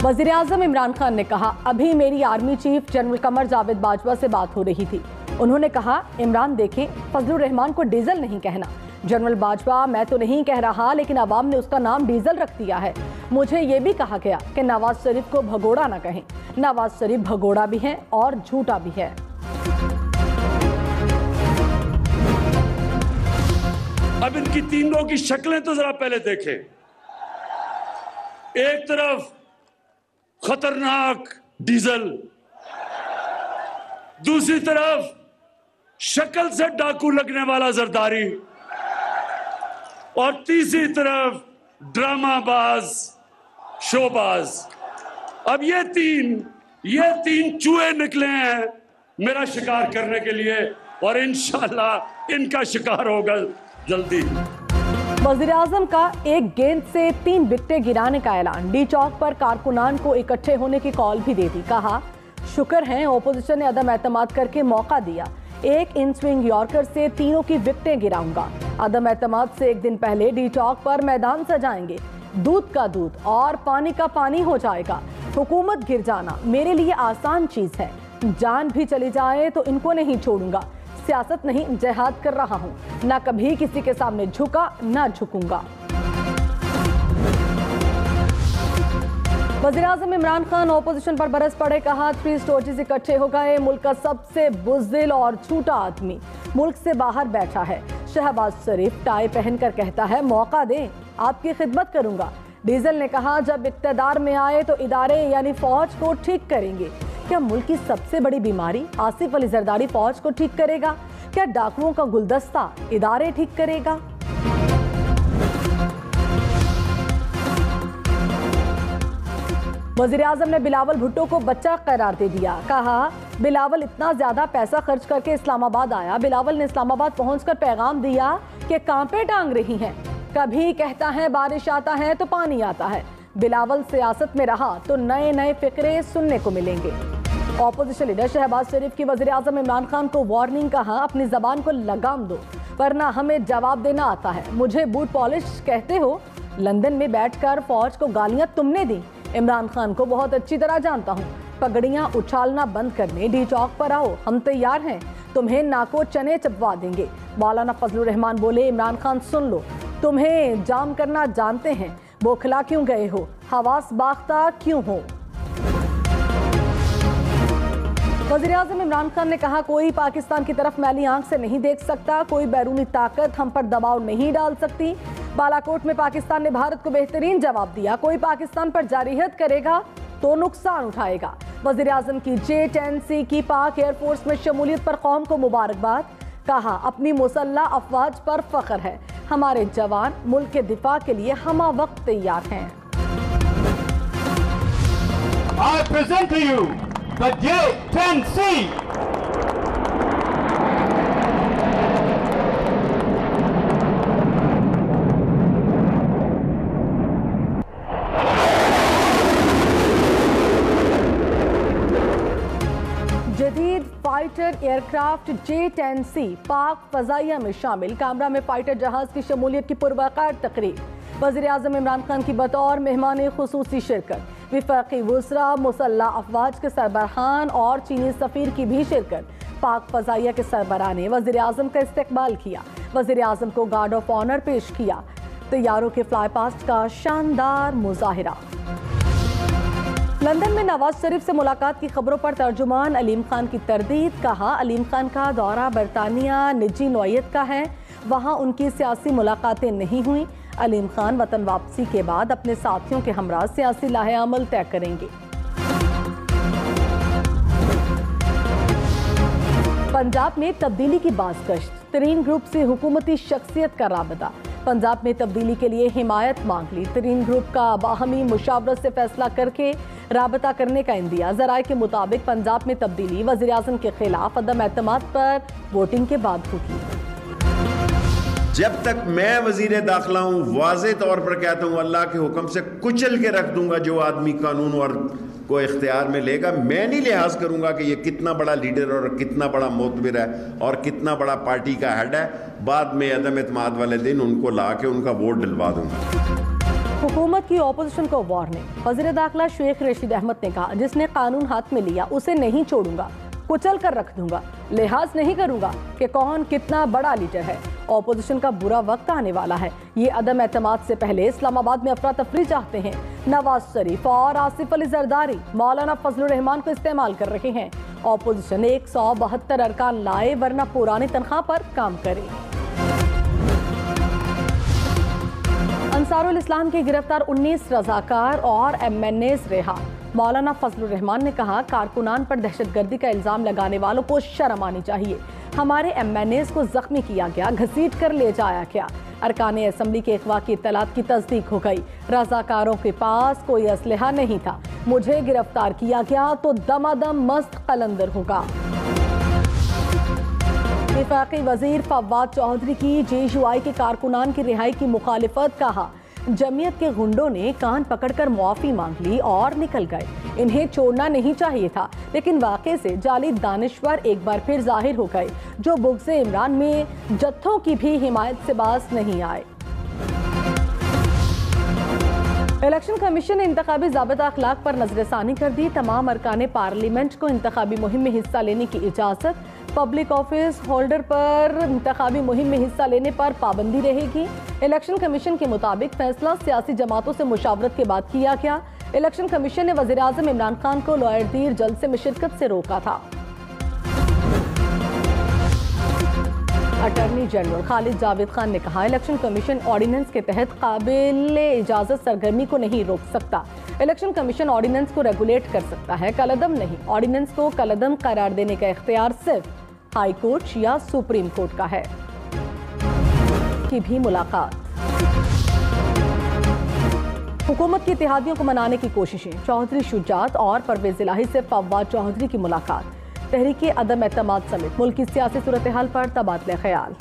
वज़ीर-ए-आज़म इमरान खान ने कहा, अभी मेरी army chief general Qamar Javed Bajwa से बात हो रही थी। उन्होंने कहा, इमरान देखें, फजलुर रहमान को डीजल नहीं कहना। जनरल बाजवा, मैं तो नहीं कह रहा, लेकिन अवाम ने उसका नाम डीजल रख दिया है। मुझे ये भी कहा गया कि नवाज शरीफ को भगोड़ा ना कहें। नवाज शरीफ भगोड़ा भी है और झूठा भी है। अब इनकी तीनों की शक्लें तो जरा पहले देखें। एक तरफ खतरनाक डीजल, दूसरी तरफ शक्ल से डाकू लगने वाला जरदारी, और तीसरी तरफ ड्रामाबाज, शोबाज। अब ये तीन चूहे निकले हैं मेरा शिकार करने के लिए, और इंशाअल्लाह इनका शिकार होगा जल्दी। वज़ीर-ए-आज़म का एक गेंद से 3 विकेटें गिराने का ऐलान। डी चौक पर कारकुनान को इकट्ठे होने की कॉल भी दे दी। कहा, शुक्र है ओपोजिशन ने अदम एतमाद करके मौका दिया। एक इन स्विंग यॉर्कर से तीनों की विकेटें गिराऊंगा। अदम एतमाद से एक दिन पहले डी चौक पर मैदान सजाएंगे। दूध का दूध और पानी का पानी हो जाएगा। हुकूमत गिर जाना मेरे लिए आसान चीज है। जान भी चली जाए तो इनको नहीं छोड़ूंगा। सियासत नहीं, जिहाद कर रहा हूं। ना कभी किसी के सामने झुका, ना झुकूंगा। वज़ीर-ए-आज़म इमरान खान ओपोजिशन पर बरस पड़े। कहा, 3 स्टोरेज इकट्ठे हो गए। मुल्क का सबसे बुज़दिल और झूठा आदमी मुल्क से बाहर बैठा है। शहबाज शरीफ टाई पहनकर कहता है, मौका दें, आपकी खिदमत करूंगा। डीजल ने कहा, जब इक़्तिदार में आए तो इदारे यानी फौज को ठीक करेंगे। क्या मुल्क की सबसे बड़ी बीमारी आसिफ अली जरदारी फौज को ठीक करेगा? क्या डाकुओं का गुलदस्ता इदारे ठीक करेगा? वज़ीर-ए-आज़म ने बिलावल भुट्टो को बच्चा करार दे दिया। कहा, बिलावल इतना ज्यादा पैसा खर्च करके इस्लामाबाद आया। बिलावल ने इस्लामाबाद पहुंचकर पैगाम दिया कि कांपे टांग रही हैं। कभी कहता है बारिश आता है तो पानी आता है। बिलावल सियासत में रहा तो नए नए फिक्रे सुनने को मिलेंगे। ऑपोजिशन लीडर शहबाज शरीफ की वज़ीर-ए-आज़म इमरान खान को वार्निंग। कहा, अपनी जबान को लगाम दो वरना हमें जवाब देना आता है। मुझे बूट पॉलिश कहते हो? लंदन में बैठकर फौज को गालियां तुमने दी। इमरान खान को बहुत अच्छी तरह जानता हूँ। पगड़ियां उछालना बंद करने डी चौक पर आओ, हम तैयार हैं। तुम्हें नाको चने चबवा देंगे। मौलाना फजलुर रहमान बोले, इमरान खान सुन लो, तुम्हें जाम करना जानते हैं। बौखला क्यों गए हो? हवास बाख्ता क्यों हो? वज़ीर-ए-आज़म इमरान खान ने कहा, कोई पाकिस्तान की तरफ मैली आंख से नहीं देख सकता। कोई बैरूनी ताकत हम पर दबाव नहीं डाल सकती। बालाकोट में पाकिस्तान ने भारत को बेहतरीन जवाब दिया। कोई पाकिस्तान पर जारहियत करेगा तो नुकसान उठाएगा। वज़ीर-ए-आज़म की J-10C की पाक एयरफोर्स में शमूलियत पर कौम को मुबारकबाद। कहा, अपनी मुसल्लह अफवाज पर फख्र है। हमारे जवान मुल्क के दिफा के लिए हमा वक्त तैयार हैं। I present to you the J-10C. जदीद फाइटर एयरक्राफ्ट J-10C पाक फजाइया में शामिल। कामरा में फाइटर जहाज की शमूलियत की पुरवकार तकरीब। वज़ीर-ए-आज़म इमरान खान की बतौर मेहमान खुसूसी शिरकत। विफाकी वुज़रा, मुसल्लह अफवाज के सरबराहान और चीनी सफ़ीर की भी शिरकत। पाक फजाइया के सरबराह ने वज़ीर-ए-आज़म का इस्तकबाल किया। वज़ीर-ए-आज़म को गार्ड ऑफ ऑनर पेश किया। तैयारों के फ्लाई पास्ट का शानदार मुजाहिरा। लंदन में नवाज शरीफ से मुलाकात की खबरों पर तर्जुमान अलीम खान की तरदीद। कहा, अलीम खान का दौरा बरतानिया निजी नौयत का है। वहाँ उनकी सियासी मुलाकातें नहीं हुई। अलीम खान वतन वापसी के बाद अपने साथियों के हमरा सियासी लाहे अमल तय करेंगे। पंजाब में तब्दीली की बाज़गश्त। तरीन ग्रुप से हुकूमती शख्सियत का राबता। पंजाब में तब्दीली के लिए हिमायत मांग ली। तरीन ग्रुप का बाहमी मुशावरत से फैसला करके राबता करने का इंदिया। ज़राए के मुताबिक पंजाब में तब्दीली वज़ीर-ए-आज़म के खिलाफ अदम एतमाद पर वोटिंग के बाद होगी। जब तक मैं वजीर दाखिला हूँ, वाज़े तौर पर कहता हूँ, अल्लाह के हुक्म से कुचल के रख दूंगा जो आदमी कानून और को इख्तियार में लेगा। मैं नहीं लिहाज करूंगा कि ये कितना बड़ा लीडर और कितना बड़ा मोतबर है और कितना बड़ा पार्टी का हेड है। बाद में अदम एतमाद वाले दिन उनको ला के उनका वोट दिलवा दूंगा। हुकूमत की ऑपोजिशन को वार्निंग। वज़ीर दाखिला शेख रशीद अहमद ने कहा, जिसने कानून हाथ में लिया उसे नहीं छोड़ूंगा, कुचल कर रख दूंगा, लिहाज नहीं करूंगा कि कौन कितना बड़ा लीडर है। ऑपोजिशन का बुरा वक्त आने वाला है। ये अदम एतमाद से पहले इस्लामाबाद में अफरा तफरी चाहते हैं। नवाज शरीफ और आसिफ अली जरदारी मौलाना फजलुर रहमान को इस्तेमाल कर रहे हैं। ऑपोजिशन 172 अरकान लाए वरना पुरानी तनख्वाह पर काम करे। अंसारुल इस्लाम के गिरफ्तार 19 रजाकार और MNAs रिहा। मौलाना फजलुर रहमान ने कहा, कारकुनान पर दहशतगर्दी का इल्जाम लगाने वालों को शर्म आनी चाहिए। हमारे MNAs को जख्मी किया गया, घसीट कर ले जाया गया। अरकान असम्बली के अगवा की इत्तलात की तस्दीक हो गई। रजाकारों के पास कोई असलहा नहीं था। मुझे गिरफ्तार किया गया तो दमादम मस्त कलंदर होगा। वफाकी वजीर फवाद चौधरी की JUI के कारकुनान की रिहाई की मुखालिफत। कहा, जमीयत के गुंडों ने कान पकड़कर मुआफी मांग ली और निकल गए। इन्हें छोड़ना नहीं चाहिए था, लेकिन वाकई से जाली दानिश्वर एक बार फिर जाहिर हो गए, जो बुग़्ज़े इमरान में जत्थों की भी हिमायत से बाज नहीं आए। इलेक्शन कमीशन ने इंतखाबी ज़ाबिता अखलाक पर नजरसानी कर दी। तमाम अरकान पार्लियामेंट को इंतखाबी मुहिम में हिस्सा लेने की इजाज़त। पब्लिक ऑफिस होल्डर पर इंतखाबी मुहिम में हिस्सा लेने पर पाबंदी रहेगी। इलेक्शन कमीशन के मुताबिक फैसला सियासी जमातों से मुशावरत के बाद किया गया। इलेक्शन कमीशन ने वज़ीर आज़म इमरान खान को लॉयरदीर जलसे में शिरकत से रोका था। अटॉर्नी जनरल खालिद जावेद खान ने कहा, इलेक्शन कमीशन ऑर्डिनेंस के तहत काबिल इजाज़त सरगर्मी को नहीं रोक सकता। इलेक्शन कमीशन ऑर्डिनेंस को रेगुलेट कर सकता है, कलअदम नहीं। ऑर्डिनेंस को कलअदम करार देने का इख्तियार सिर्फ हाई कोर्ट या सुप्रीम कोर्ट का है। की भी मुलाकात। हुकूमत की इत्तेहादियों को मनाने की कोशिशें। चौधरी शुजात और परवेज इलाही से फवाद चौधरी की मुलाकात। तहरीके अदम एतमाद समेत मुल्क की सियासी सूरत हाल पर तबादले ख्याल।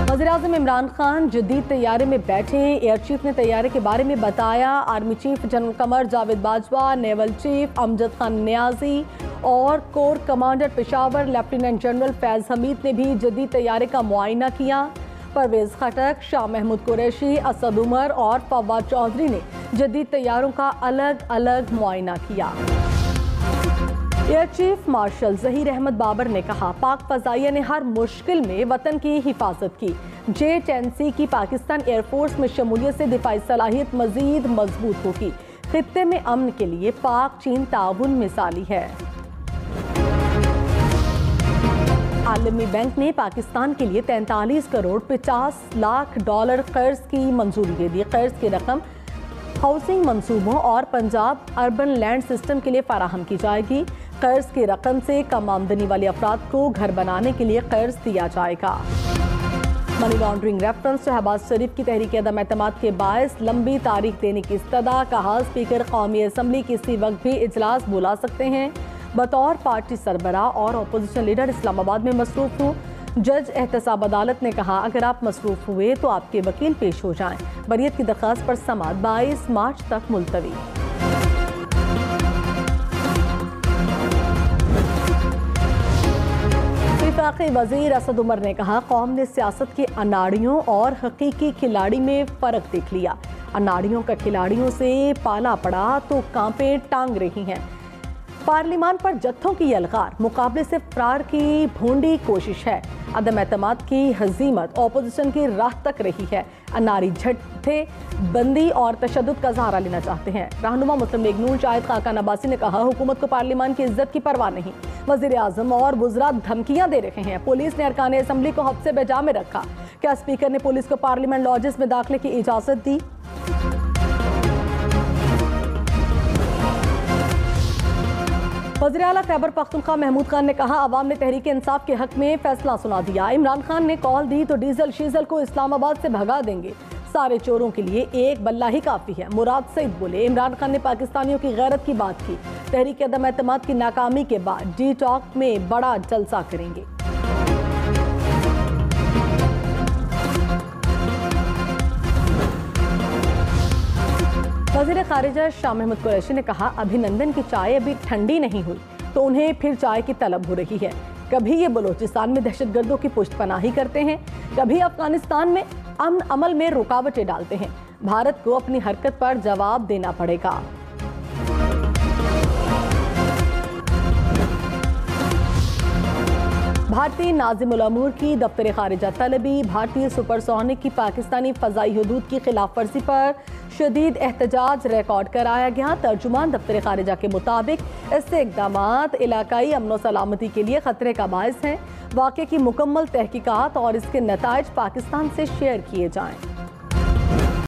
वज़ीर आज़म इमरान खान जदीद तैयारे में बैठे। एयर चीफ ने तैयारे के बारे में बताया। Army chief general Qamar Javed Bajwa, naval chief Amjad Khan Niazi और corps commander Peshawar lieutenant general Faiz Hameed ने भी जदीद तैयारे का मुआयना किया। परवेज खटक, शाह महमूद कुरैशी, असद उमर और फवाद चौधरी ने जदीद तैयारों का अलग अलग मुआयना किया। Air chief marshal Zaheer Ahmed Babar ने कहा, पाक फ़ज़ाइया ने हर मुश्किल में वतन की हिफाजत की। J-10C की पाकिस्तान एयरफोर्स में शमूलियत से दिफाई सलाहियत मज़ीद मजबूत होगी। खित्ते में अमन के लिए पाक चीन ताउन मिसाली है। आलमी बैंक ने पाकिस्तान के लिए 43 करोड़ 50 लाख डॉलर कर्ज की मंजूरी दे दी। कर्ज की रकम हाउसिंग मंसूबों और पंजाब अर्बन लैंड सिस्टम के लिए फराहम की जाएगी। कर्ज की रकम से कम आमदनी वाले अफराद को घर बनाने के लिए कर्ज दिया जाएगा। मनी लॉन्ड्रिंग रेफरेंस शहबाज शरीफ की तहरीक अदम एतमाद के बायस लंबी तारीख देने की इस्तदा। कहा, स्पीकर कौमी असम्बली किसी वक्त भी इजलास बुला सकते हैं। बतौर पार्टी सरबराह और अपोजिशन लीडर इस्लामाबाद में मसरूफ हूँ। जज एहतसाब अदालत ने कहा, अगर आप मसरूफ हुए तो आपके वकील पेश हो जाएं। बरियत की दरख्वास्त पर समाअत 22 मार्च तक मुलतवी। वफाकी वजीर असद उमर ने कहा, कौम ने सियासत के अनाड़ियों और हकीकी खिलाड़ी में फ़र्क देख लिया। अनाड़ियों का खिलाड़ियों से पाला पड़ा तो कांपे टांग रही हैं। पार्लिमान पर जत्थों की यलगार मुकाबले से फरार की भोंडी कोशिश है। अदम एतमाद की हजीमत ऑपोजिशन की राह तक रही है। अनारी झट्ठे बंदी और तशद्दुद का सहारा लेना चाहते हैं। रहनुमा मुस्लिम लीग नून शाहिद खाकान अब्बासी ने कहा, हुकूमत को पार्लिमान की इज्जत की परवाह नहीं। वज़ीर आज़म और वुज़रा धमकियां दे रहे हैं। पुलिस ने अरकान असम्बली को हब्से बेजा में रखा। क्या स्पीकर ने पुलिस को पार्लियामेंट लॉजेस में दाखिले की इजाज़त दी? वज़ीर आला खैबर पख्तूनख्वा महमूद खान ने कहा, अवाम ने तहरीक इंसाफ के हक में फैसला सुना दिया। इमरान खान ने कॉल दी तो डीजल शीजल को इस्लामाबाद से भगा देंगे। सारे चोरों के लिए एक बल्ला ही काफ़ी है। मुराद सईद बोले, इमरान खान ने पाकिस्तानियों की गैरत की बात की। तहरीक अदम एतमाद की नाकामी के बाद डी टॉक में बड़ा जलसा करेंगे। वज़ीर ख़ारिजा शाह महमूद कुरैशी ने कहा, अभिनंदन की चाय अभी ठंडी नहीं हुई तो उन्हें फिर चाय की तलब हो रही है। कभी ये बलोचिस्तान में दहशतगर्दों की पुष्टपनाही करते हैं, कभी अफगानिस्तान में अमन अमल में रुकावटें डालते हैं। भारत को अपनी हरकत पर जवाब देना पड़ेगा। भारतीय नाज़िम उल अमूर की दफ्तर खारिजा तलबी। भारतीय सुपरसोनिक की पाकिस्तानी फ़ज़ाई हुदूद की खिलाफ वर्जी पर शदीद एहतजाज रिकॉर्ड कराया गया। तर्जुमान दफ्तर खारिजा के मुताबिक ऐसे इक़दामात इलाकाई अमन व सलामती के लिए ख़तरे का बायस हैं। वाक़े की मुकम्मल तहकीकात और इसके नताइज पाकिस्तान से शेयर किए जाएँ।